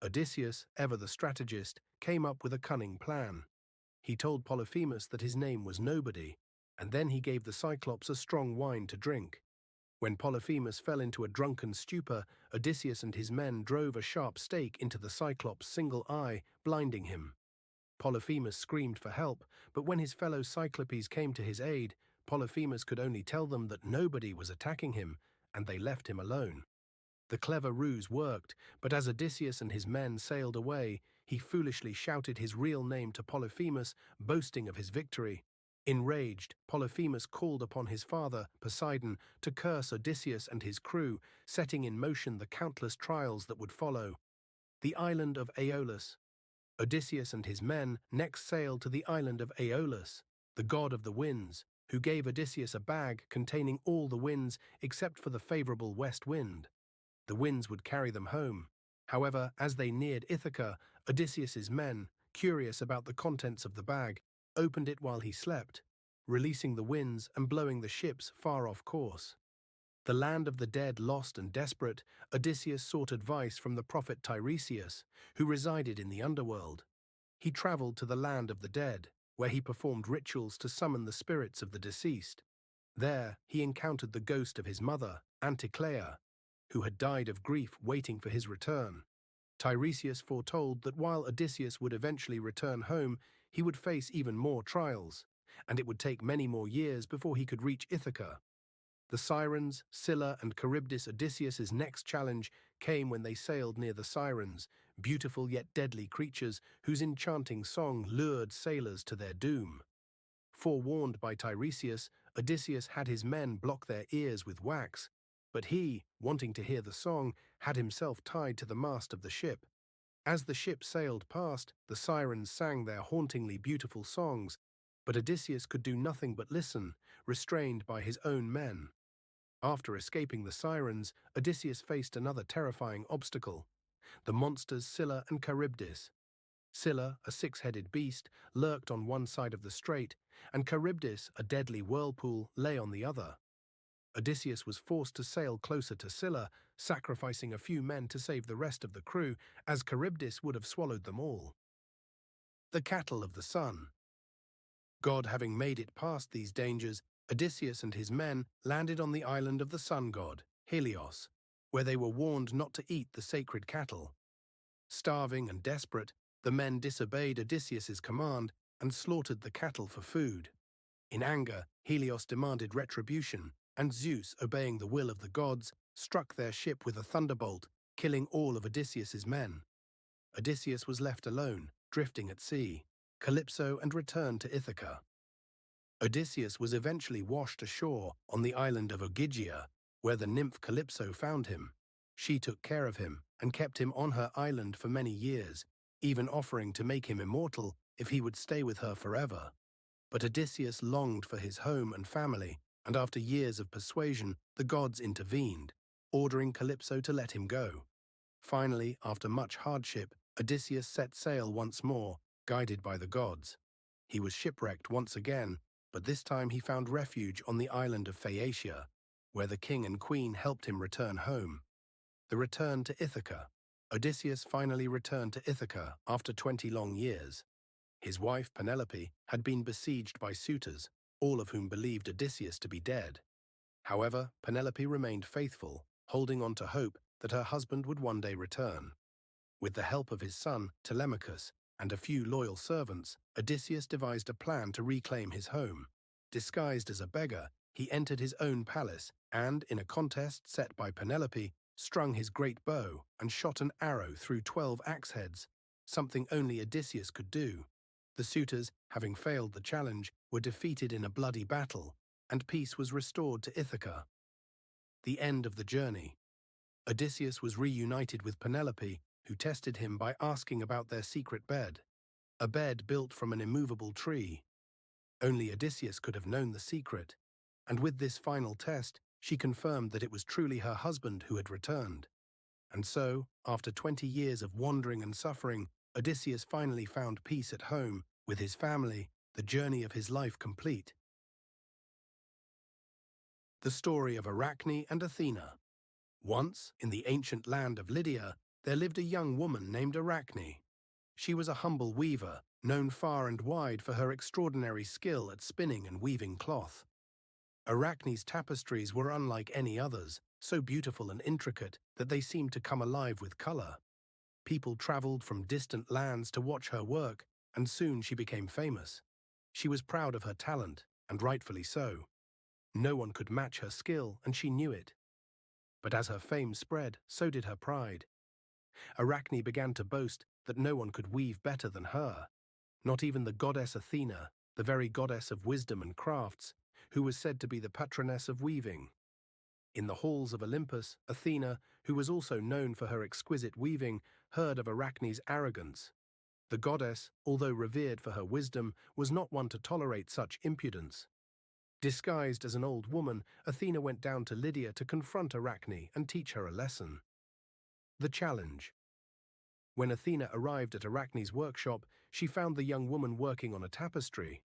Odysseus, ever the strategist, came up with a cunning plan. He told Polyphemus that his name was Nobody, and then he gave the Cyclops a strong wine to drink. When Polyphemus fell into a drunken stupor, Odysseus and his men drove a sharp stake into the Cyclops' single eye, blinding him. Polyphemus screamed for help, but when his fellow Cyclopes came to his aid, Polyphemus could only tell them that nobody was attacking him, and they left him alone. The clever ruse worked, but as Odysseus and his men sailed away, he foolishly shouted his real name to Polyphemus, boasting of his victory. Enraged, Polyphemus called upon his father, Poseidon, to curse Odysseus and his crew, setting in motion the countless trials that would follow. The island of Aeolus. Odysseus and his men next sailed to the island of Aeolus, the god of the winds, who gave Odysseus a bag containing all the winds except for the favorable west wind. The winds would carry them home. However, as they neared Ithaca, Odysseus's men, curious about the contents of the bag, opened it while he slept, releasing the winds and blowing the ships far off course. The land of the dead lost and desperate, Odysseus sought advice from the prophet Tiresias, who resided in the underworld. He traveled to the land of the dead, where he performed rituals to summon the spirits of the deceased. There, he encountered the ghost of his mother, Anticlea, who had died of grief waiting for his return. Tiresias foretold that while Odysseus would eventually return home, he would face even more trials, and it would take many more years before he could reach Ithaca. The Sirens, Scylla and Charybdis, Odysseus's next challenge, came when they sailed near the Sirens, beautiful yet deadly creatures whose enchanting song lured sailors to their doom. Forewarned by Tiresias, Odysseus had his men block their ears with wax, but he, wanting to hear the song, had himself tied to the mast of the ship. As the ship sailed past, the Sirens sang their hauntingly beautiful songs, but Odysseus could do nothing but listen, restrained by his own men. After escaping the Sirens, Odysseus faced another terrifying obstacle: the monsters Scylla and Charybdis. Scylla, a six-headed beast, lurked on one side of the strait, and Charybdis, a deadly whirlpool, lay on the other. Odysseus was forced to sail closer to Scylla, sacrificing a few men to save the rest of the crew, as Charybdis would have swallowed them all. The cattle of the sun. God having made it past these dangers, Odysseus and his men landed on the island of the sun god, Helios, where they were warned not to eat the sacred cattle. Starving and desperate, the men disobeyed Odysseus's command and slaughtered the cattle for food. In anger, Helios demanded retribution, and Zeus, obeying the will of the gods, struck their ship with a thunderbolt, killing all of Odysseus's men. Odysseus was left alone, drifting at sea, Calypso, and returned to Ithaca. Odysseus was eventually washed ashore on the island of Ogygia, where the nymph Calypso found him. She took care of him and kept him on her island for many years, even offering to make him immortal if he would stay with her forever. But Odysseus longed for his home and family, and after years of persuasion, the gods intervened, ordering Calypso to let him go. Finally, after much hardship, Odysseus set sail once more, guided by the gods. He was shipwrecked once again, but this time he found refuge on the island of Phaeacia, where the king and queen helped him return home. The return to Ithaca. Odysseus finally returned to Ithaca after 20 long years. His wife, Penelope, had been besieged by suitors, all of whom believed Odysseus to be dead. However, Penelope remained faithful, holding on to hope that her husband would one day return. With the help of his son, Telemachus, and a few loyal servants, Odysseus devised a plan to reclaim his home. Disguised as a beggar, he entered his own palace and, in a contest set by Penelope, strung his great bow and shot an arrow through 12 axe heads, something only Odysseus could do. The suitors, having failed the challenge, were defeated in a bloody battle, and peace was restored to Ithaca. The end of the journey. Odysseus was reunited with Penelope, who tested him by asking about their secret bed, a bed built from an immovable tree. Only Odysseus could have known the secret, and with this final test, she confirmed that it was truly her husband who had returned. And so, after 20 years of wandering and suffering, Odysseus finally found peace at home, with his family, the journey of his life complete. The story of Arachne and Athena. Once, in the ancient land of Lydia, there lived a young woman named Arachne. She was a humble weaver, known far and wide for her extraordinary skill at spinning and weaving cloth. Arachne's tapestries were unlike any others, so beautiful and intricate that they seemed to come alive with color. People traveled from distant lands to watch her work, and soon she became famous. She was proud of her talent, and rightfully so. No one could match her skill, and she knew it. But as her fame spread, so did her pride. Arachne began to boast that no one could weave better than her, not even the goddess Athena, the very goddess of wisdom and crafts, who was said to be the patroness of weaving. In the halls of Olympus, Athena, who was also known for her exquisite weaving, heard of Arachne's arrogance. The goddess, although revered for her wisdom, was not one to tolerate such impudence. Disguised as an old woman, Athena went down to Lydia to confront Arachne and teach her a lesson. The challenge. When Athena arrived at Arachne's workshop, she found the young woman working on a tapestry.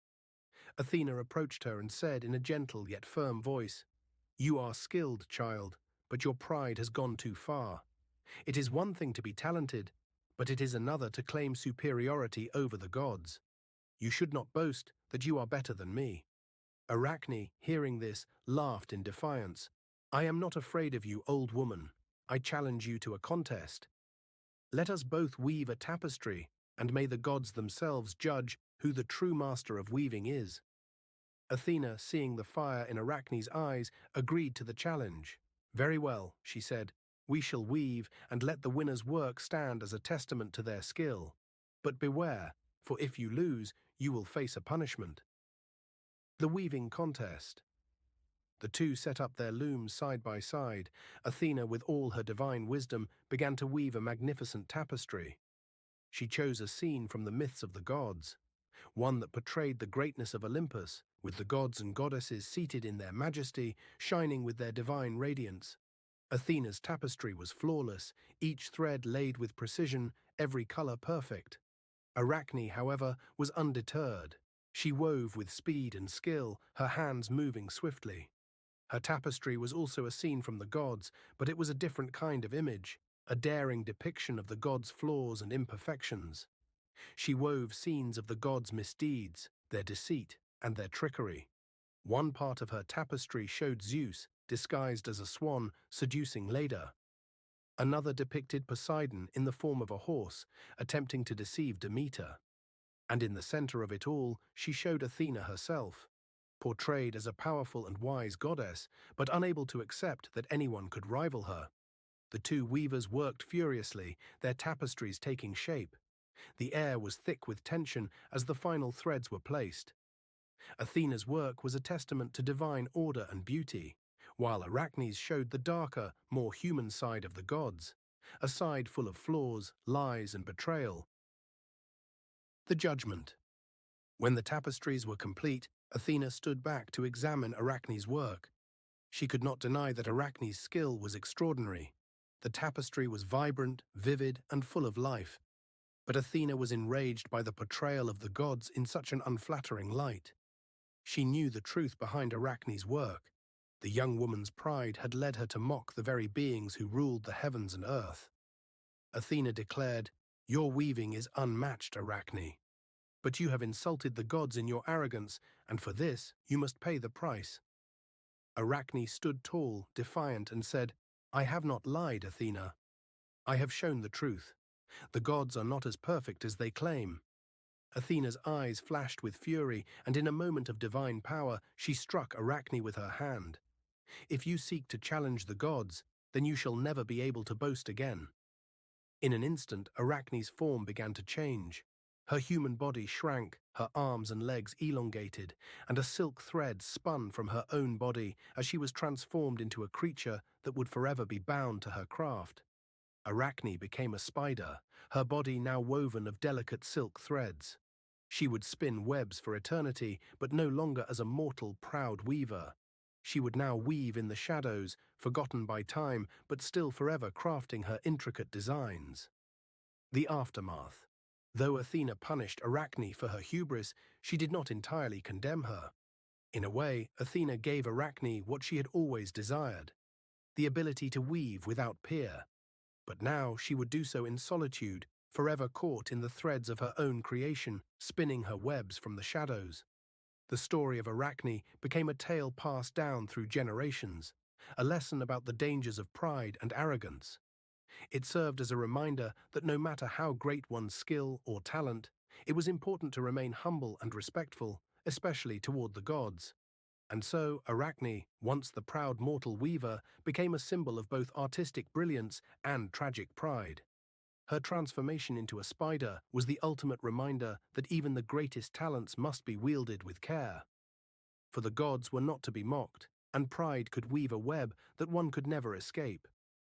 Athena approached her and said in a gentle yet firm voice, "You are skilled, child, but your pride has gone too far. It is one thing to be talented, but it is another to claim superiority over the gods. You should not boast that you are better than me." Arachne, hearing this, laughed in defiance. "I am not afraid of you, old woman. I challenge you to a contest. Let us both weave a tapestry, and may the gods themselves judge who the true master of weaving is." Athena, seeing the fire in Arachne's eyes, agreed to the challenge. "Very well," she said, "we shall weave, and let the winner's work stand as a testament to their skill. But beware, for if you lose, you will face a punishment." The weaving contest. The two set up their looms side by side. Athena, with all her divine wisdom, began to weave a magnificent tapestry. She chose a scene from the myths of the gods, one that portrayed the greatness of Olympus, with the gods and goddesses seated in their majesty, shining with their divine radiance. Athena's tapestry was flawless, each thread laid with precision, every color perfect. Arachne, however, was undeterred. She wove with speed and skill, her hands moving swiftly. Her tapestry was also a scene from the gods, but it was a different kind of image, a daring depiction of the gods' flaws and imperfections. She wove scenes of the gods' misdeeds, their deceit, and their trickery. One part of her tapestry showed Zeus, disguised as a swan, seducing Leda. Another depicted Poseidon in the form of a horse, attempting to deceive Demeter. And in the center of it all, she showed Athena herself, portrayed as a powerful and wise goddess, but unable to accept that anyone could rival her. The two weavers worked furiously, their tapestries taking shape. The air was thick with tension as the final threads were placed. Athena's work was a testament to divine order and beauty, while Arachne's showed the darker, more human side of the gods, a side full of flaws, lies, and betrayal. The judgment. When the tapestries were complete, Athena stood back to examine Arachne's work. She could not deny that Arachne's skill was extraordinary. The tapestry was vibrant, vivid, and full of life. But Athena was enraged by the portrayal of the gods in such an unflattering light. She knew the truth behind Arachne's work. The young woman's pride had led her to mock the very beings who ruled the heavens and earth. Athena declared, "Your weaving is unmatched, Arachne. But you have insulted the gods in your arrogance, and for this you must pay the price." Arachne stood tall, defiant, and said, "I have not lied, Athena. I have shown the truth. The gods are not as perfect as they claim." Athena's eyes flashed with fury, and in a moment of divine power, she struck Arachne with her hand. "If you seek to challenge the gods, then you shall never be able to boast again." In an instant, Arachne's form began to change. Her human body shrank, her arms and legs elongated, and a silk thread spun from her own body as she was transformed into a creature that would forever be bound to her craft. Arachne became a spider, her body now woven of delicate silk threads. She would spin webs for eternity, but no longer as a mortal, proud weaver. She would now weave in the shadows, forgotten by time, but still forever crafting her intricate designs. The aftermath. Though Athena punished Arachne for her hubris, she did not entirely condemn her. In a way, Athena gave Arachne what she had always desired, the ability to weave without peer. But now she would do so in solitude, forever caught in the threads of her own creation, spinning her webs from the shadows. The story of Arachne became a tale passed down through generations, a lesson about the dangers of pride and arrogance. It served as a reminder that no matter how great one's skill or talent, it was important to remain humble and respectful, especially toward the gods. And so Arachne, once the proud mortal weaver, became a symbol of both artistic brilliance and tragic pride. Her transformation into a spider was the ultimate reminder that even the greatest talents must be wielded with care. For the gods were not to be mocked, and pride could weave a web that one could never escape.